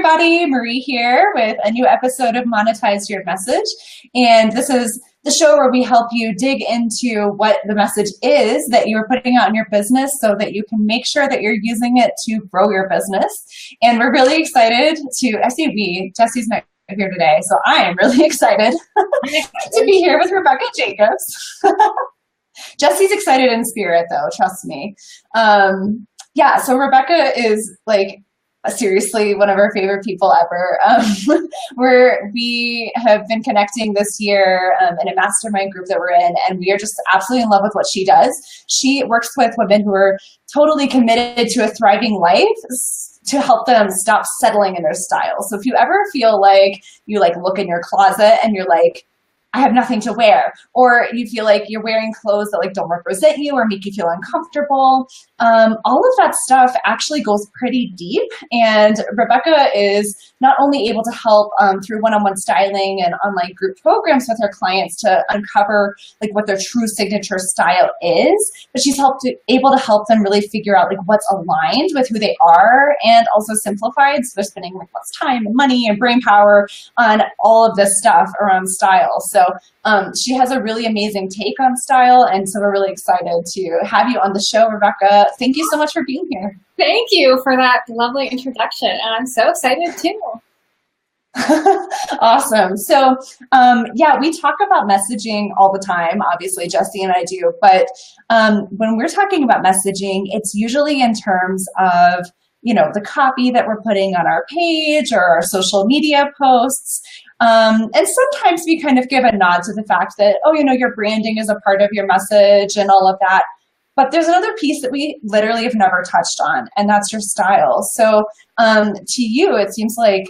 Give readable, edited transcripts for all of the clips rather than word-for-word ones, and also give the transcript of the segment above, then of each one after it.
everybody, Marie here with a new episode of Monetize Your Message. And this is the show where we help you dig into what the message is that you're putting out in your business so that you can make sure that you're using it to grow your business. And we're really excited I say we, Jesse's not here today, so I am really excited to be here with Rebecca Jacobs. Jesse's excited in spirit though, trust me. So Rebecca is seriously one of our favorite people ever. We have been connecting this year in a mastermind group that we're in, and we are just absolutely in love with what she does. She works with women who are totally committed to a thriving life to help them stop settling in their style. So if you ever feel like you look in your closet and you're like, I have nothing to wear, or you feel like you're wearing clothes that don't represent you or make you feel uncomfortable. All of that stuff actually goes pretty deep, and Rebecca is not only able to help through one-on-one styling and online group programs with her clients to uncover what their true signature style is, but she's able to help them really figure out what's aligned with who they are, and also simplified, so they're spending less time and money and brain power on all of this stuff around style. So she has a really amazing take on style, and so we're really excited to have you on the show, Rebecca. Thank you so much for being here. Thank you for that lovely introduction, and I'm so excited too. Awesome. So we talk about messaging all the time, obviously Jesse and I do, but when we're talking about messaging, it's usually in terms of the copy that we're putting on our page or our social media posts. And sometimes we kind of give a nod to the fact that, your branding is a part of your message and all of that. But there's another piece that we literally have never touched on, and that's your style. So to you, it seems like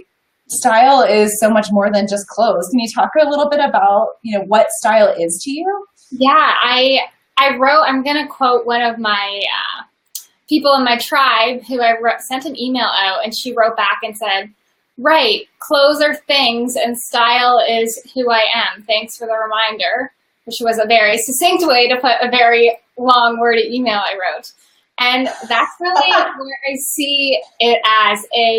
style is so much more than just clothes. Can you talk a little bit about, what style is to you? Yeah, I'm going to quote one of my people in my tribe who sent an email out, and she wrote back and said, right, clothes are things and style is who I am. Thanks for the reminder, which was a very succinct way to put a very long worded email I wrote. And that's really where I see it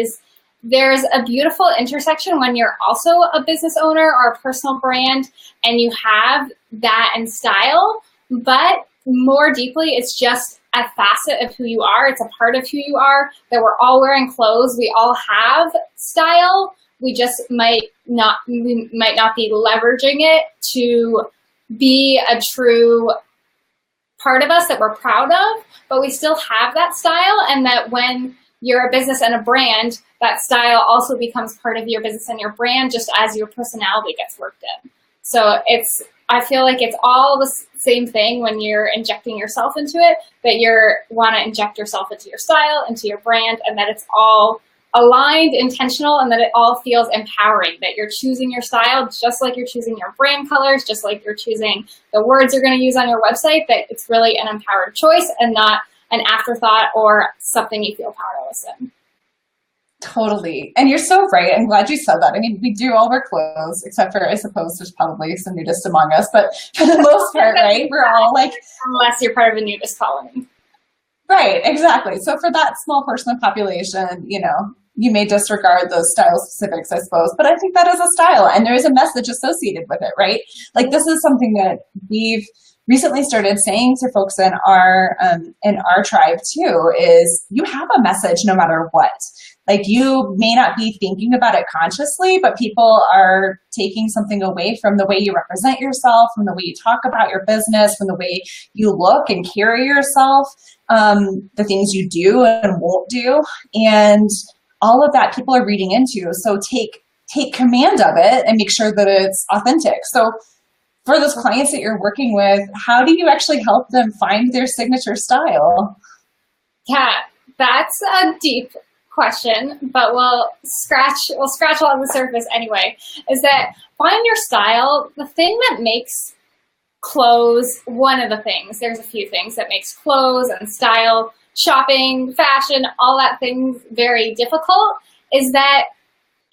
is there's a beautiful intersection when you're also a business owner or a personal brand and you have that in style, but more deeply, it's just a facet of who you are. It's a part of who you are, that we're all wearing clothes. We all have style. We just might not be leveraging it to be a true part of us that we're proud of, but we still have that style, and that when you're a business and a brand, that style also becomes part of your business and your brand, just as your personality gets worked in. So I feel like it's all the same thing when you're injecting yourself into it, that you want to inject yourself into your style, into your brand, and that it's all aligned, intentional, and that it all feels empowering, that you're choosing your style just like you're choosing your brand colors, just like you're choosing the words you're going to use on your website, that it's really an empowered choice and not an afterthought or something you feel powerless in. Totally. And you're so right. I'm glad you said that. I mean, we do all wear clothes, except for, I suppose, there's probably some nudists among us, but for the most part, right, we're all unless you're part of a nudist colony. Right, exactly. So for that small portion of the population, you may disregard those style specifics, I suppose, but I think that is a style, and there is a message associated with it, right? This is something that we've recently started saying to folks in our tribe too, is you have a message no matter what. You may not be thinking about it consciously, but people are taking something away from the way you represent yourself, from the way you talk about your business, from the way you look and carry yourself, the things you do and won't do. And all of that people are reading into. So take command of it and make sure that it's authentic. So for those clients that you're working with, how do you actually help them find their signature style? Yeah, that's a deep question, but we'll scratch along the surface anyway, is that find your style. The thing that makes clothes, one of the things, there's a few things that makes clothes and style, shopping, fashion, all that things very difficult, is that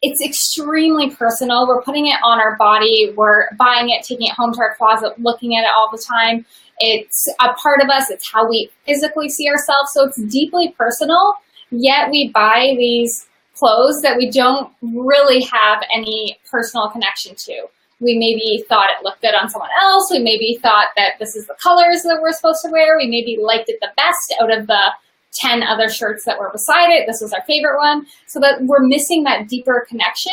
it's extremely personal. We're putting it on our body. We're buying it, taking it home to our closet, looking at it all the time. It's a part of us. It's how we physically see ourselves. So it's deeply personal, yet we buy these clothes that we don't really have any personal connection to. We maybe thought it looked good on someone else. We maybe thought that this is the colors that we're supposed to wear. We maybe liked it the best out of the 10 other shirts that were beside it. This was our favorite one. So that we're missing that deeper connection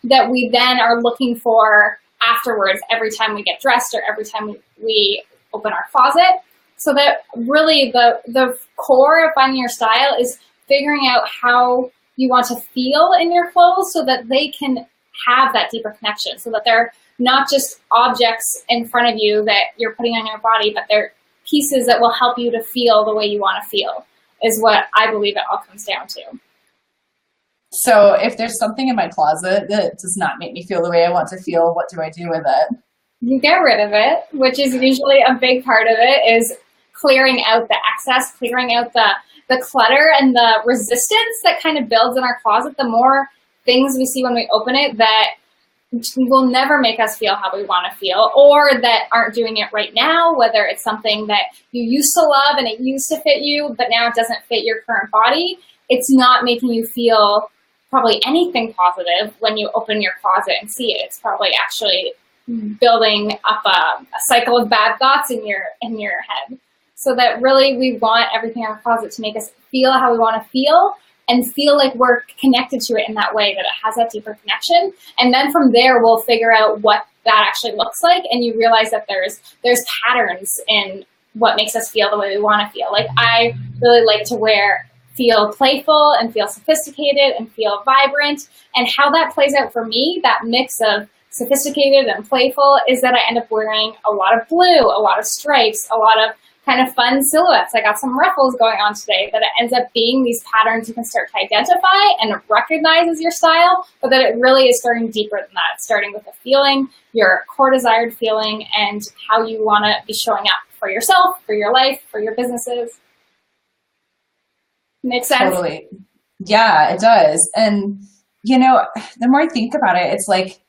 that we then are looking for afterwards every time we get dressed or every time we open our closet. So that really the core of finding your style is figuring out how you want to feel in your clothes so that they can have that deeper connection, so that they're not just objects in front of you that you're putting on your body, but they're pieces that will help you to feel the way you want to feel, is what I believe it all comes down to. So if there's something in my closet that does not make me feel the way I want to feel, what do I do with it? You get rid of it, which is usually a big part of it, is clearing out the excess, clearing out the clutter and the resistance that kind of builds in our closet. The more things we see when we open it that will never make us feel how we want to feel, or that aren't doing it right now, whether it's something that you used to love and it used to fit you, but now it doesn't fit your current body. It's not making you feel probably anything positive when you open your closet and see it. It's probably actually building up a cycle of bad thoughts in your head. So that really we want everything in our closet to make us feel how we want to feel and feel like we're connected to it in that way, that it has that deeper connection. And then from there, we'll figure out what that actually looks like. And you realize that there's patterns in what makes us feel the way we want to feel. Like I really like to feel playful and feel sophisticated and feel vibrant. And how that plays out for me, that mix of sophisticated and playful, is that I end up wearing a lot of blue, a lot of stripes, a lot of kind of fun silhouettes. I got some ruffles going on today, that it ends up being these patterns you can start to identify and recognize as your style, but that it really is starting deeper than that. It's starting with a feeling, your core desired feeling, and how you want to be showing up for yourself, for your life, for your businesses. Makes sense? Totally. Yeah, it does. And, you know, the more I think about it, it's like,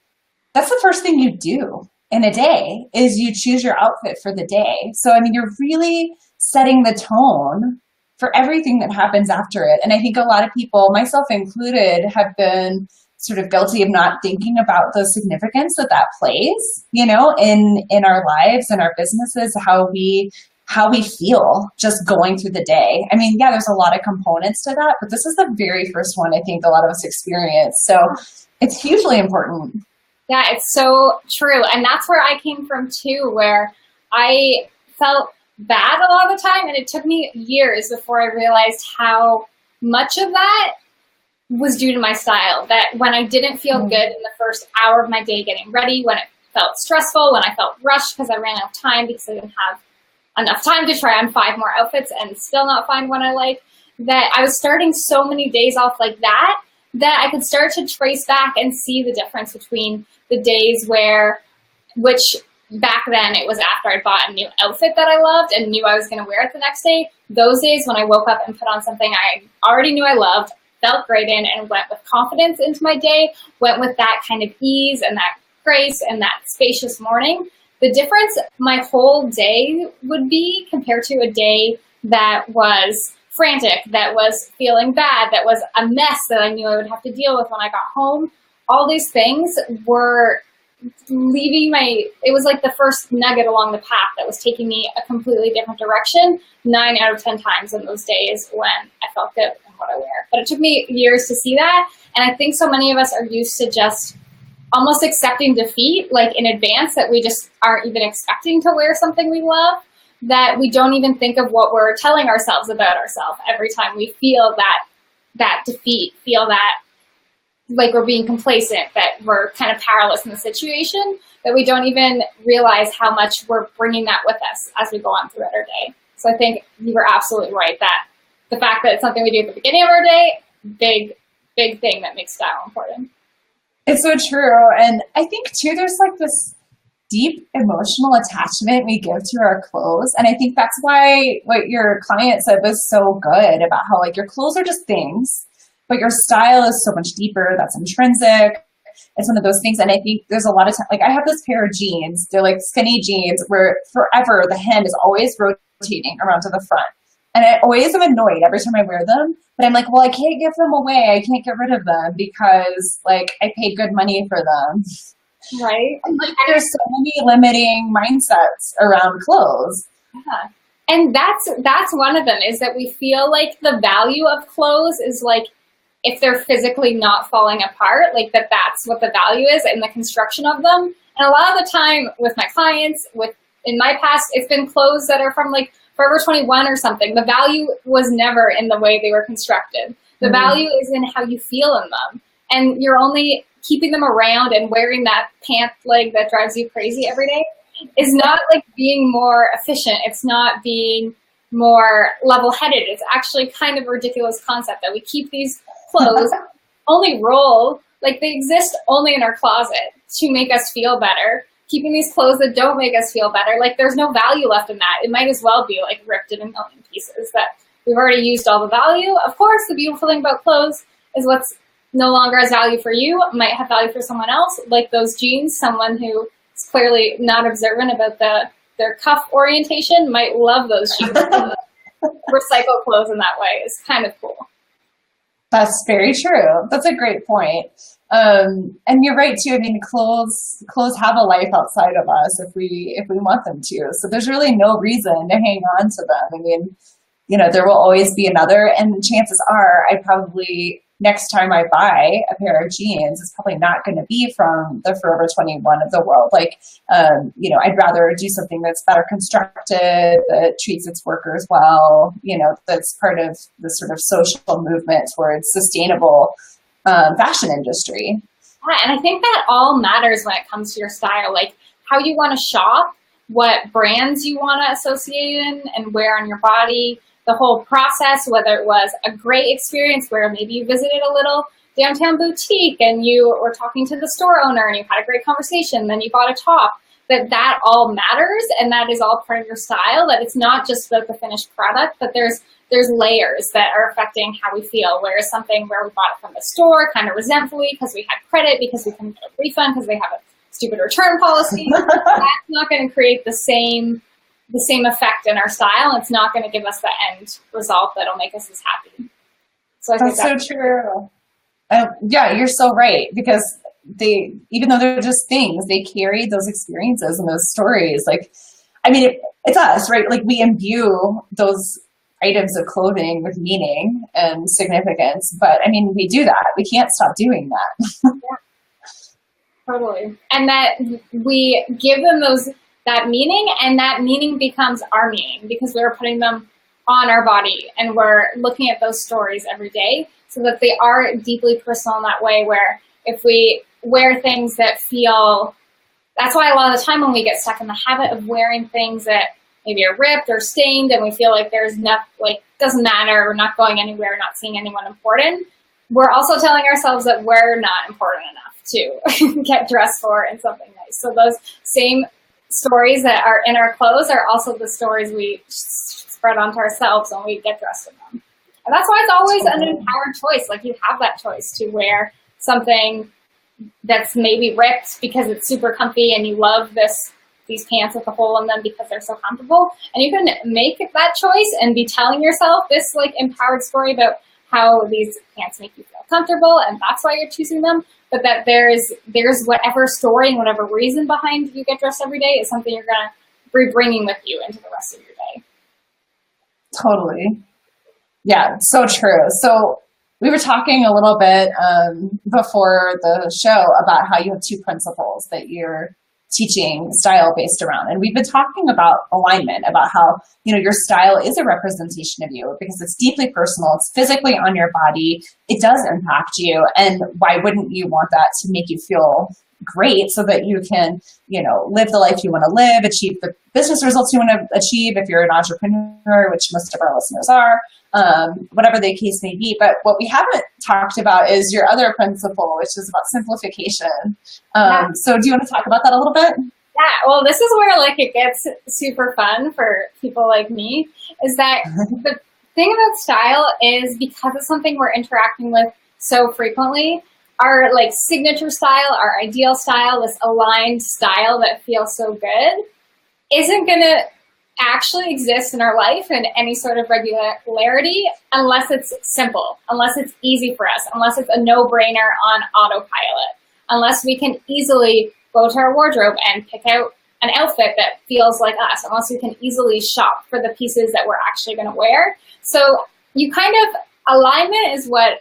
that's the first thing you do in a day, is you choose your outfit for the day. So, I mean, you're really setting the tone for everything that happens after it. And I think a lot of people, myself included, have been sort of guilty of not thinking about the significance that that plays, you know, in our lives and our businesses, how we feel just going through the day. I mean, yeah, there's a lot of components to that, but this is the very first one I think a lot of us experience. So it's hugely important. Yeah, it's so true. And that's where I came from too, where I felt bad a lot of the time. And it took me years before I realized how much of that was due to my style. That when I didn't feel good in the first hour of my day getting ready, when it felt stressful, when I felt rushed because I ran out of time because I didn't have enough time to try on 5 more outfits and still not find one I like, that I was starting so many days off like that I could start to trace back and see the difference between the days which back then it was after I bought a new outfit that I loved and knew I was going to wear it the next day. Those days when I woke up and put on something I already knew I loved, felt great in, and went with confidence into my day, went with that kind of ease and that grace and that spacious morning. The difference my whole day would be compared to a day that was frantic, that was feeling bad, that was a mess that I knew I would have to deal with when I got home. All these things were it was like the first nugget along the path that was taking me a completely different direction 9 out of 10 times in those days when I felt good in what I wear. But it took me years to see that. And I think so many of us are used to just almost accepting defeat, like in advance, that we just aren't even expecting to wear something we love, that we don't even think of what we're telling ourselves about ourselves every time we feel that defeat, feel that like we're being complacent, that we're kind of powerless in the situation, that we don't even realize how much we're bringing that with us as we go on throughout our day. So I think you were absolutely right that the fact that it's something we do at the beginning of our day, big thing that makes style important. It's so true. And I think too, there's like this deep emotional attachment we give to our clothes. And I think that's why what your client said was so good about how like your clothes are just things, but your style is so much deeper. That's intrinsic. It's one of those things. And I think there's a lot of time, like I have this pair of jeans, they're like skinny jeans where forever the hem is always rotating around to the front. And I always am annoyed every time I wear them, but I'm like, well, I can't give them away. I can't get rid of them because like I paid good money for them. Right. And like there's so many limiting mindsets around clothes. Yeah. And that's one of them, is that we feel like the value of clothes is like, if they're physically not falling apart, like that's what the value is in the construction of them. And a lot of the time with my clients, in my past, it's been clothes that are from like Forever 21 or something. The value was never in the way they were constructed. The value is in how you feel in them. And you're only keeping them around and wearing that pant leg that drives you crazy every day is not like being more efficient. It's not being more level-headed. It's actually kind of a ridiculous concept that we keep these clothes only roll, like they exist only in our closet to make us feel better. Keeping these clothes that don't make us feel better, like there's no value left in that. It might as well be like ripped in a million pieces, that we've already used all the value. Of course, the beautiful thing about clothes is what's no longer has value for you might have value for someone else, like those jeans. Someone who is clearly not observant about their cuff orientation might love those jeans. Recycle clothes in that way is kind of cool. That's very true. That's a great point. And you're right too. I mean, clothes have a life outside of us if we want them to. So there's really no reason to hang on to them. I mean, you know, there will always be another, and chances are I probably, next time I buy a pair of jeans, it's probably not going to be from the Forever 21 of the world. Like, you know, I'd rather do something that's better constructed, that treats its workers well, you know, that's part of the sort of social movement towards sustainable fashion industry. Yeah, and I think that all matters when it comes to your style, like how you want to shop, what brands you want to associate in and wear on your body, the whole process, whether it was a great experience where maybe you visited a little downtown boutique and you were talking to the store owner and you had a great conversation, then you bought a top, that all matters, and that is all part of your style, that it's not just about the finished product, but there's layers that are affecting how we feel. Whereas something where we bought it from the store kind of resentfully because we had credit, because we couldn't get a refund because they have a stupid return policy, that's not going to create the same effect in our style. It's not going to give us the end result that'll make us as happy. So I think that's so true. Yeah, you're so right, because they, even though they're just things, they carry those experiences and those stories. Like, I mean, it's us, right? Like, we imbue those items of clothing with meaning and significance, but I mean, we do that. We can't stop doing that. Yeah, totally. And that we give them that meaning, and that meaning becomes our meaning because we're putting them on our body and we're looking at those stories every day, so that they are deeply personal in that way, where if we wear things that feel, that's why a lot of the time when we get stuck in the habit of wearing things that maybe are ripped or stained and we feel like there's not, like, doesn't matter, we're not going anywhere, not seeing anyone important, we're also telling ourselves that we're not important enough to get dressed for in something nice. So those same stories that are in our clothes are also the stories we spread onto ourselves when we get dressed in them. And that's why it's always an empowered choice. Like, you have that choice to wear something that's maybe ripped because it's super comfy and you love these pants with a hole in them because they're so comfortable. And you can make that choice and be telling yourself this like empowered story about how these pants make you feel comfortable, and that's why you're choosing them. But that there's whatever story and whatever reason behind you get dressed every day is something you're going to be bringing with you into the rest of your day. Totally. Yeah, so true. So we were talking a little bit before the show about how you have two principles that you're teaching style based around. And we've been talking about alignment, about how, you know, your style is a representation of you because it's deeply personal. It's physically on your body. It does impact you. And why wouldn't you want that to make you feel great so that you can, you know, live the life you want to live, achieve the business results you want to achieve if you're an entrepreneur, which most of our listeners are, whatever the case may be. But what we haven't talked about is your other principle, which is about simplification. So do you want to talk about that a little bit? Yeah, well, this is where like it gets super fun for people like me, is that the thing about style is because it's something we're interacting with so frequently, our like signature style, our ideal style, this aligned style that feels so good, isn't going to actually exist in our life in any sort of regularity unless it's simple, unless it's easy for us, unless it's a no-brainer on autopilot, unless we can easily go to our wardrobe and pick out an outfit that feels like us, unless we can easily shop for the pieces that we're actually going to wear. So you kind of, alignment is what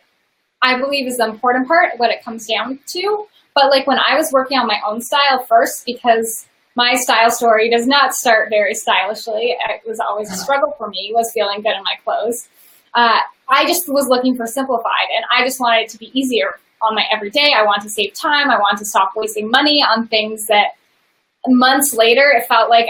I believe is the important part, what it comes down to. But like when I was working on my own style first, because my style story does not start very stylishly, it was always a struggle for me, was feeling good in my clothes. I just was looking for simplified, and I just wanted it to be easier on my everyday. I wanted to save time. I wanted to stop wasting money on things that months later, it felt like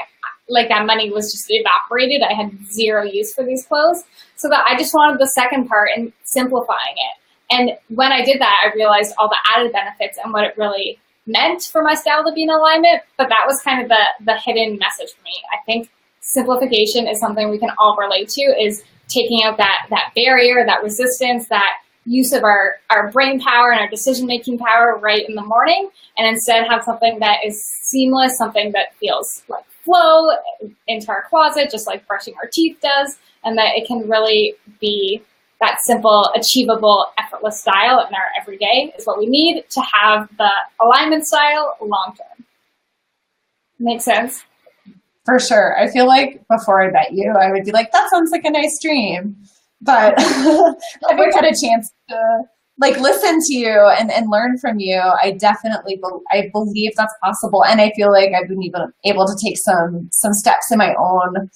that money was just evaporated. I had zero use for these clothes. So that I just wanted the second part and simplifying it. And when I did that, I realized all the added benefits and what it really meant for my style to be in alignment. But that was kind of the hidden message for me. I think simplification is something we can all relate to, is taking out that barrier, that resistance, that use of our brain power and our decision-making power right in the morning, and instead have something that is seamless, something that feels like flow into our closet, just like brushing our teeth does, and that it can really be that simple, achievable, effortless style in our everyday is what we need to have the alignment style long-term. Make sense? For sure. I feel like before I met you, I would be like, that sounds like a nice dream. But having had a chance to like listen to you and learn from you, I definitely believe that's possible. And I feel like I've been even able to take some steps in my own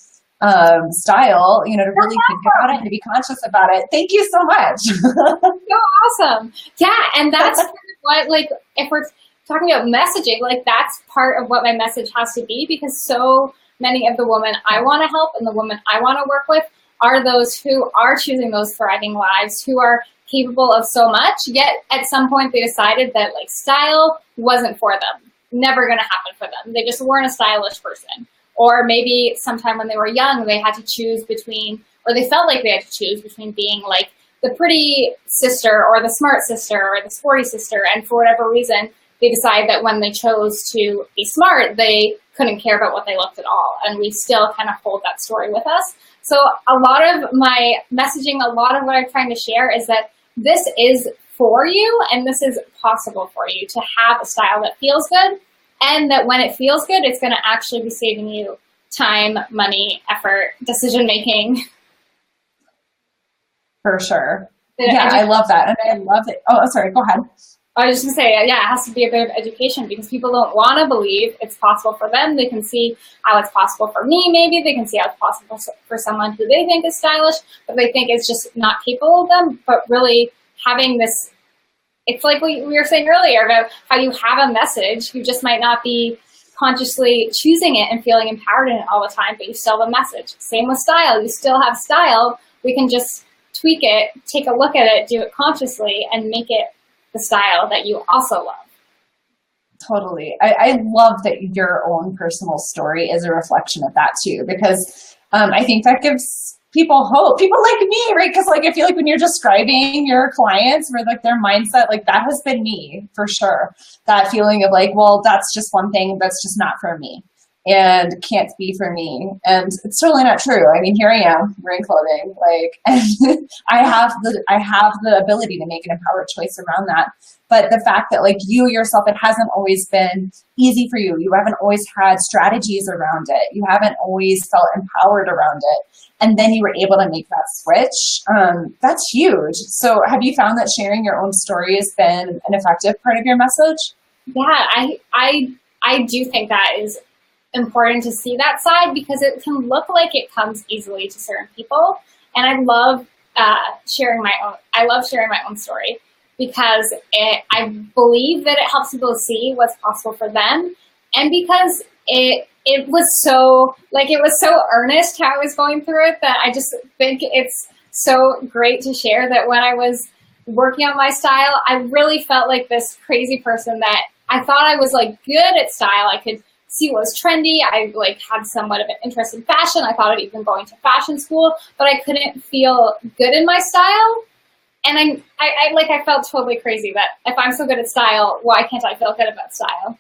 style, you know, to really think about it and to be conscious about it. Thank you so much. So awesome. Yeah. And that's what, like, if we're talking about messaging, like that's part of what my message has to be, because so many of the women I want to help and the women I want to work with are those who are choosing those thriving lives, who are capable of so much, yet at some point they decided that like style wasn't for them, never going to happen for them. They just weren't a stylish person. Or maybe sometime when they were young, they had to choose between, or they felt like they had to choose between being like the pretty sister or the smart sister or the sporty sister. And for whatever reason, they decided that when they chose to be smart, they couldn't care about what they looked at all. And we still kind of hold that story with us. So a lot of my messaging, a lot of what I'm trying to share is that this is for you and this is possible for you to have a style that feels good, and that when it feels good, it's going to actually be saving you time, money, effort, decision-making. For sure. Yeah, I love that. And I love it. Oh, sorry, go ahead. I was just going to say, yeah, it has to be a bit of education, because people don't want to believe it's possible for them. They can see how it's possible for me, maybe. They can see how it's possible for someone who they think is stylish, but they think it's just not capable of them. But really having this, it's like we were saying earlier about how you have a message, you just might not be consciously choosing it and feeling empowered in it all the time, but you still have a message. Same with style. You still have style. We can just tweak it, take a look at it, do it consciously, and make it the style that you also love. Totally. I love that your own personal story is a reflection of that too, because I think that gives people hope, people like me, right? Because like I feel like when you're describing your clients or like their mindset, like that has been me for sure. That feeling of like, well, that's just one thing that's just not for me and can't be for me. And it's totally not true. I mean, here I am wearing clothing, like, and I have the ability to make an empowered choice around that. But the fact that like you yourself, it hasn't always been easy for you. You haven't always had strategies around it. You haven't always felt empowered around it. And then you were able to make that switch. That's huge. So have you found that sharing your own story has been an effective part of your message? Yeah, I do think that is important to see that side, because it can look like it comes easily to certain people. And I love sharing my own story, because I believe that it helps people see what's possible for them. And because it was so earnest how I was going through it, that I just think it's so great to share that when I was working on my style, I really felt like this crazy person that I thought I was like good at style. I could see what was trendy. I like had somewhat of an interest in fashion. I thought of even going to fashion school, but I couldn't feel good in my style. And I felt totally crazy that if I'm so good at style, why can't I feel good about style?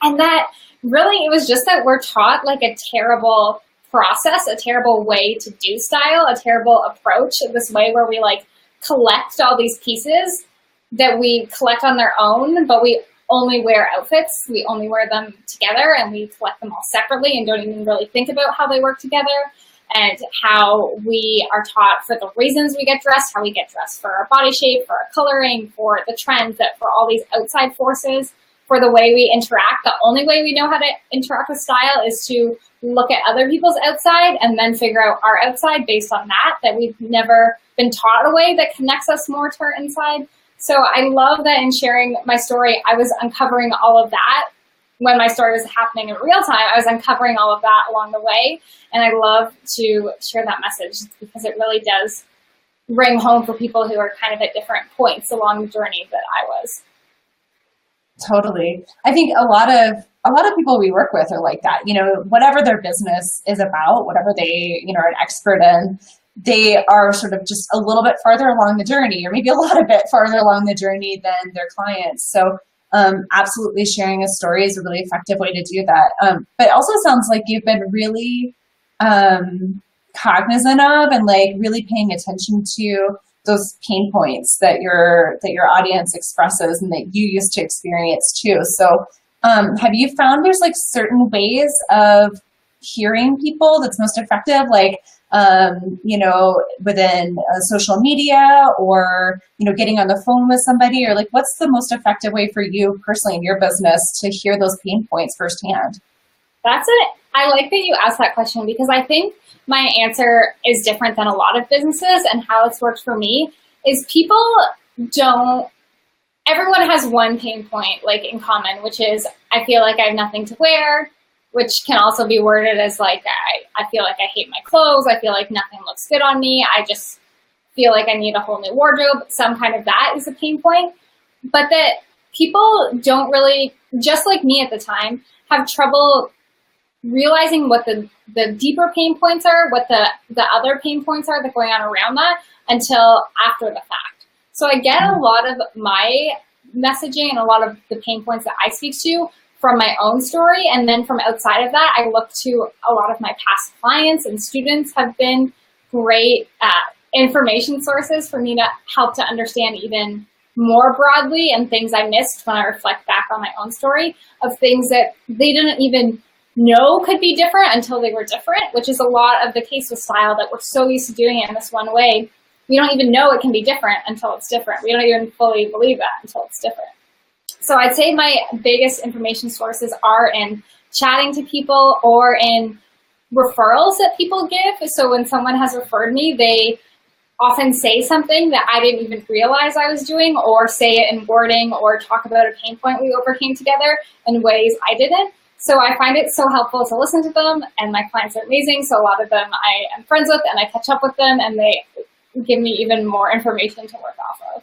And that really, it was just that we're taught like a terrible process, a terrible way to do style, a terrible approach, this way where we like collect all these pieces that we collect on their own, but we only wear outfits. We only wear them together, and we collect them all separately and don't even really think about how they work together, and how we are taught for the reasons we get dressed, how we get dressed for our body shape, for our coloring, for the trends, that for all these outside forces, for the way we interact. The only way we know how to interact with style is to look at other people's outside and then figure out our outside based on that we've never been taught a way that connects us more to our inside. So I love that in sharing my story, I was uncovering all of that when my story was happening in real time. I was uncovering all of that along the way. And I love to share that message because it really does ring home for people who are kind of at different points along the journey that I was. Totally. I think a lot of people we work with are like that, you know, whatever their business is about, whatever they, you know, are an expert in, they are sort of just a little bit farther along the journey, or maybe a lot of bit farther along the journey than their clients. So absolutely sharing a story is a really effective way to do that. But it also sounds like you've been really cognizant of and like really paying attention to those pain points that your audience expresses and that you used to experience too. So have you found there's like certain ways of hearing people that's most effective, like you know, within social media, or, you know, getting on the phone with somebody, or like what's the most effective way for you personally in your business to hear those pain points firsthand? That's it. I like that you asked that question because I think my answer is different than a lot of businesses, and how it's worked for me is everyone has one pain point like in common, which is I feel like I have nothing to wear, which can also be worded as like, I feel like I hate my clothes. I feel like nothing looks good on me. I just feel like I need a whole new wardrobe. Some kind of that is a pain point. But that people don't really, just like me at the time, have trouble realizing what the deeper pain points are, what the other pain points are that are going on around that until after the fact. So I get a lot of my messaging and a lot of the pain points that I speak to from my own story. And then from outside of that, I look to a lot of my past clients and students have been great information sources for me to help to understand even more broadly, and things I missed when I reflect back on my own story of things that they didn't even know could be different until they were different, which is a lot of the case with style, that we're so used to doing it in this one way. We don't even know it can be different until it's different. We don't even fully believe that until it's different. So I'd say my biggest information sources are in chatting to people or in referrals that people give. So when someone has referred me, they often say something that I didn't even realize I was doing, or say it in wording, or talk about a pain point we overcame together in ways I didn't. So I find it so helpful to listen to them, and my clients are amazing. So a lot of them I am friends with, and I catch up with them, and they give me even more information to work off of.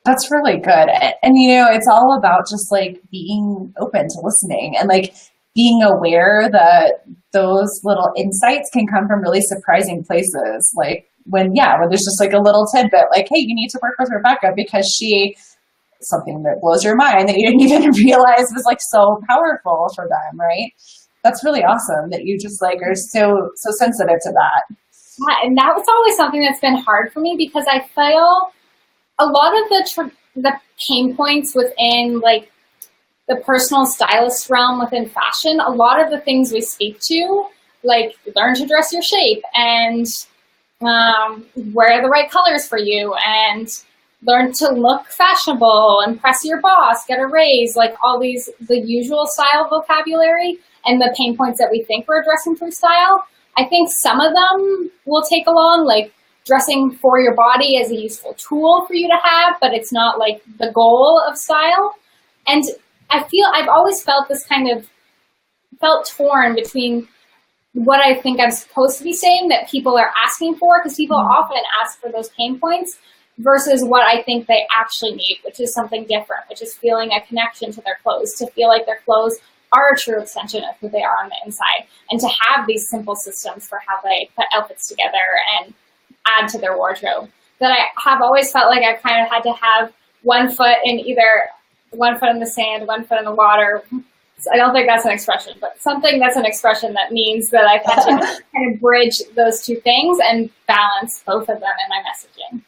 That's really good. And, you know, it's all about just like being open to listening and like being aware that those little insights can come from really surprising places. Like when there's just like a little tidbit, like, hey, you need to work with Rebecca because something that blows your mind that you didn't even realize was like so powerful for them, right? That's really awesome that you just like are so sensitive to that. Yeah, and that was always something that's been hard for me because I feel a lot of the pain points within like the personal stylist realm within fashion, a lot of the things we speak to, like learn to dress your shape and wear the right colors for you and learn to look fashionable, impress your boss, get a raise, like all the usual style vocabulary and the pain points that we think we're addressing through style. I think some of them will take along, like dressing for your body as a useful tool for you to have, but it's not like the goal of style. And I've always felt torn between what I think I'm supposed to be saying that people are asking for, because people often ask for those pain points, versus what I think they actually need, which is something different, which is feeling a connection to their clothes, to feel like their clothes are a true extension of who they are on the inside, and to have these simple systems for how they put outfits together and add to their wardrobe. That I have always felt like I kind of had to have one foot in the sand, one foot in the water, I don't think that's an expression, but something that's an expression that means that I've had to kind of bridge those two things and balance both of them in my messaging.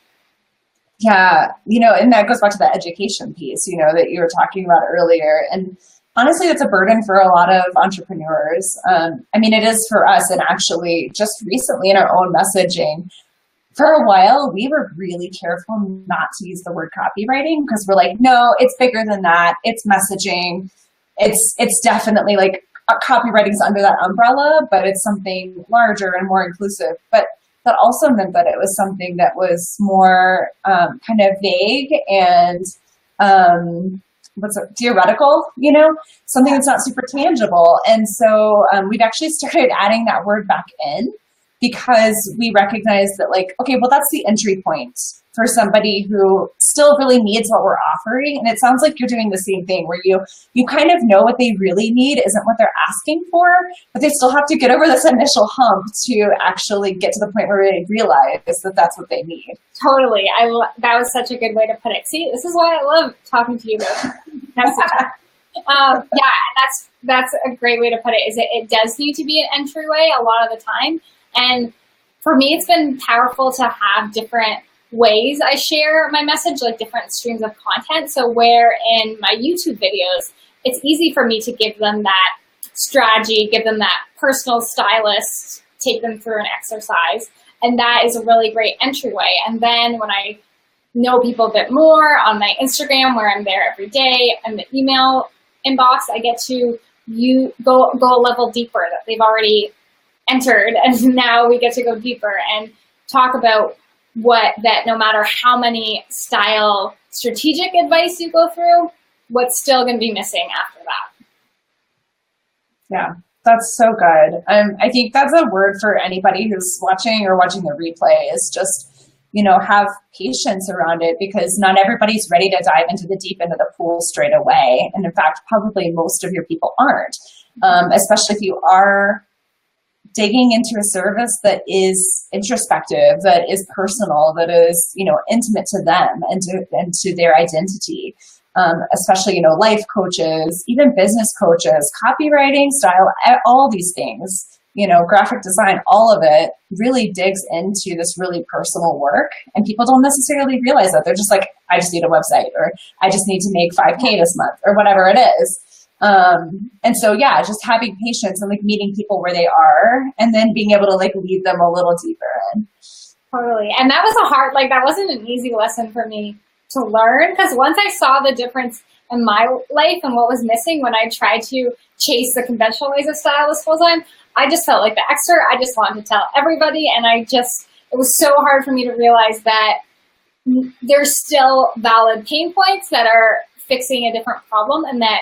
Yeah, and that goes back to the education piece, that you were talking about earlier. And honestly, that's a burden for a lot of entrepreneurs. It is for us, and actually just recently in our own messaging, for a while, we were really careful not to use the word copywriting because we're like, no, it's bigger than that. It's messaging. It's definitely like copywriting's under that umbrella, but it's something larger and more inclusive. But that also meant that it was something that was more kind of vague and theoretical, something that's not super tangible. And so we've actually started adding that word back in because we recognize that okay, well, that's the entry point for somebody who still really needs what we're offering. And it sounds like you're doing the same thing where you kind of know what they really need isn't what they're asking for, but they still have to get over this initial hump to actually get to the point where they realize that that's what they need. Totally. That was such a good way to put it. See, this is why I love talking to you about that's a great way to put it, is it does need to be an entryway a lot of the time. And for me, it's been powerful to have different ways I share my message, like different streams of content. So where in my YouTube videos, it's easy for me to give them that strategy, give them that personal stylist, take them through an exercise. And that is a really great entryway. And then when I know people a bit more on my Instagram, where I'm there every day, and the email inbox, I get to go a level deeper that they've already entered. And now we get to go deeper and talk about that no matter how many style strategic advice you go through, what's still going to be missing after that. Yeah, that's so good. I think that's a word for anybody who's watching the replay is just, have patience around it, because not everybody's ready to dive into the deep end of the pool straight away. And in fact, probably most of your people aren't, especially if you are digging into a service that is introspective, that is personal, that is, intimate to them and to their identity. Especially, life coaches, even business coaches, copywriting, style, all these things, graphic design, all of it really digs into this really personal work. And people don't necessarily realize that. They're just like, I just need a website, or I just need to make 5K this month, or whatever it is. And so, yeah, just having patience and meeting people where they are, and then being able to lead them a little deeper in. Totally. And that was that wasn't an easy lesson for me to learn, because once I saw the difference in my life and what was missing when I tried to chase the conventional ways of style this full time, I just felt like the expert. I just wanted to tell everybody. And it was so hard for me to realize that there's still valid pain points that are fixing a different problem, and that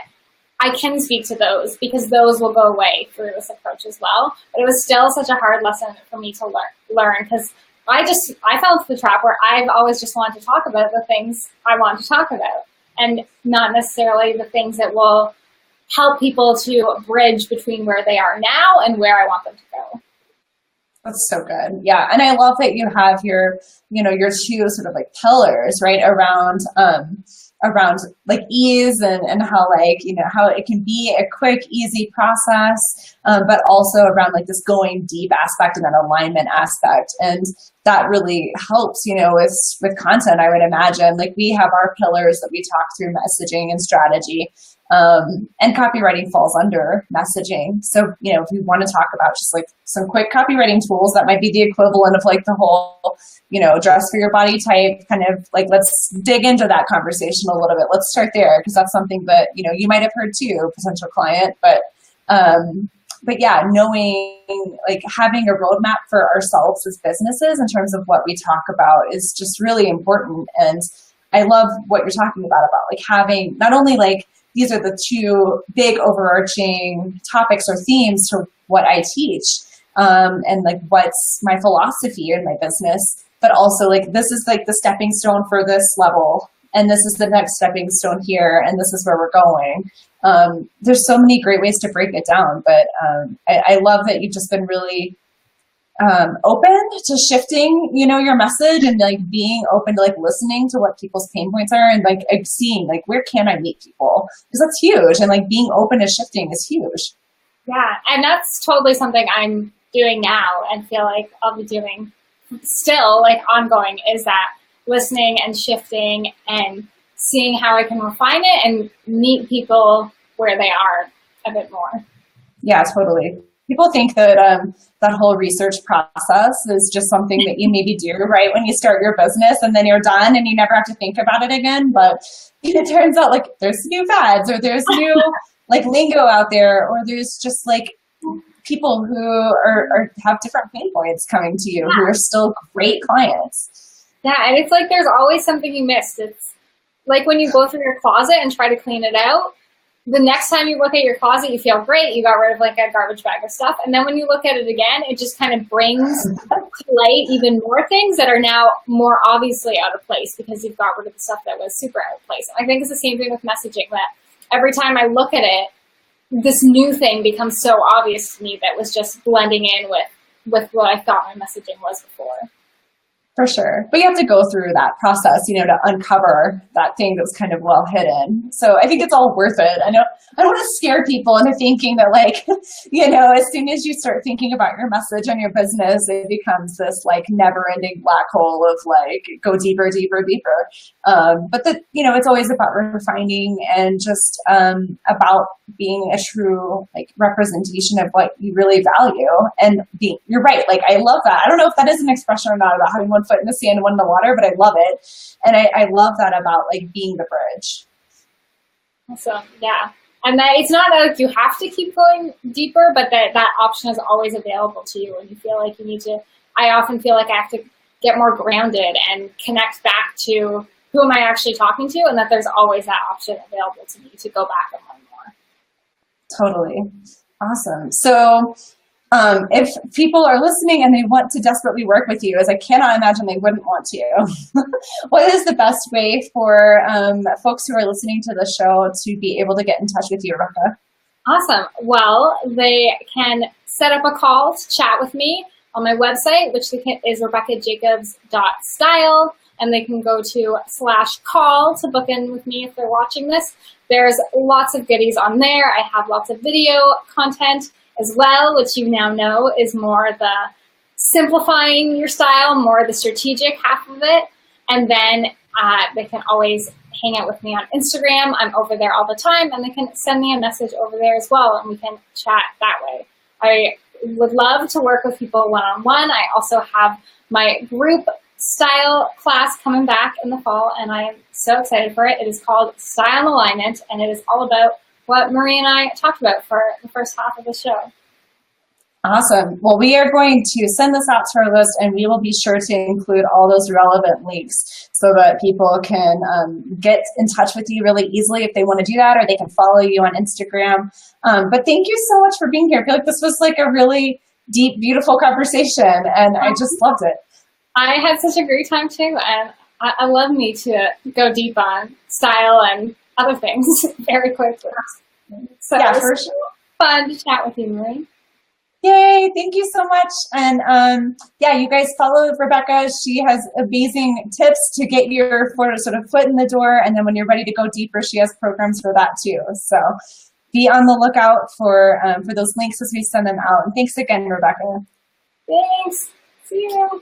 I can speak to those, because those will go away through this approach as well. But it was still such a hard lesson for me to learn, because I fell into the trap where I've always just wanted to talk about the things I want to talk about, and not necessarily the things that will help people to bridge between where they are now and where I want them to go. That's so good. Yeah. And I love that you have your two sort of pillars, right? Around ease and how how it can be a quick, easy process, but also around this going deep aspect and that alignment aspect. And that really helps, with content, I would imagine. We have our pillars that we talk through, messaging and strategy. And copywriting falls under messaging. So, if you want to talk about just some quick copywriting tools, that might be the equivalent of the whole, dress for your body type kind of let's dig into that conversation a little bit. Let's start there, because that's something that, you might have heard too, potential client, but yeah, knowing, having a roadmap for ourselves as businesses in terms of what we talk about is just really important. And I love what you're talking about having not only these are the two big overarching topics or themes for what I teach, and what's my philosophy in my business, but also this is the stepping stone for this level, and this is the next stepping stone here, and this is where we're going. There's so many great ways to break it down, but I love that you've just been really open to shifting, your message, and like being open to like listening to what people's pain points are, and like seeing like where can I meet people, because that's huge, and like being open to shifting is huge. Yeah, and that's totally something I'm doing now and feel like I'll be doing still, like ongoing, is that listening and shifting and seeing how I can refine it and meet people where they are a bit more. Yeah, totally. People think that that whole research process is just something that you maybe do right when you start your business, and then you're done and you never have to think about it again. But it turns out like there's new fads, or there's new like lingo out there, or there's just like people who are have different pain points coming to you, who are still great clients. Yeah, and it's like there's always something you missed. It's like when you go through your closet and try to clean it out, the next time you look at your closet, you feel great. You got rid of like a garbage bag of stuff. And then when you look at it again, it just kind of brings to light even more things that are now more obviously out of place because you've got rid of the stuff that was super out of place. I think it's the same thing with messaging, that every time I look at it, this new thing becomes so obvious to me that was just blending in with what I thought my messaging was before. For sure. But you have to go through that process, to uncover that thing that's kind of well hidden. So I think it's all worth it. I don't want to scare people into thinking that like, as soon as you start thinking about your message and your business, it becomes this like never ending black hole of like, go deeper, deeper, deeper. But it's always about refining and just about being a true like representation of what you really value. And you're right. Like, I love that. I don't know if that is an expression or not about having one foot in the sand and one in the water, but I love it. And I love that about like being the bridge. Awesome. Yeah. And that it's not like you have to keep going deeper, but that option is always available to you when you feel like you need to. I often feel like I have to get more grounded and connect back to who am I actually talking to, and that there's always that option available to me to go back and learn more. Totally. Awesome. So if people are listening and they want to desperately work with you, as I cannot imagine they wouldn't want to, what is the best way for folks who are listening to the show to be able to get in touch with you, Rebecca? Awesome. Well, they can set up a call to chat with me on my website, which is RebeccaJacobs.style, and they can go to /call to book in with me if they're watching this. There's lots of goodies on there. I have lots of video content as well, which you now know is more the simplifying your style, more the strategic half of it. And then they can always hang out with me on Instagram. I'm over there all the time, and they can send me a message over there as well, and we can chat that way. I would love to work with people one-on-one. I also have my group style class coming back in the fall, and I am so excited for it. It is called Style and Alignment, and it is all about what Marie and I talked about for the first half of the show. Awesome. Well, we are going to send this out to our list, and we will be sure to include all those relevant links so that people can get in touch with you really easily if they want to do that, or they can follow you on Instagram. But thank you so much for being here. I feel like this was like a really deep, beautiful conversation, and I just loved it. I had such a great time too, and I love me to go deep on style and other things very quickly. So yeah, for sure. Fun to chat with you, Marie. Yay, thank you so much. And yeah, you guys follow Rebecca. She has amazing tips to get your sort of foot in the door. And then when you're ready to go deeper, she has programs for that too. So be on the lookout for those links as we send them out. And thanks again, Rebecca. Thanks. See you.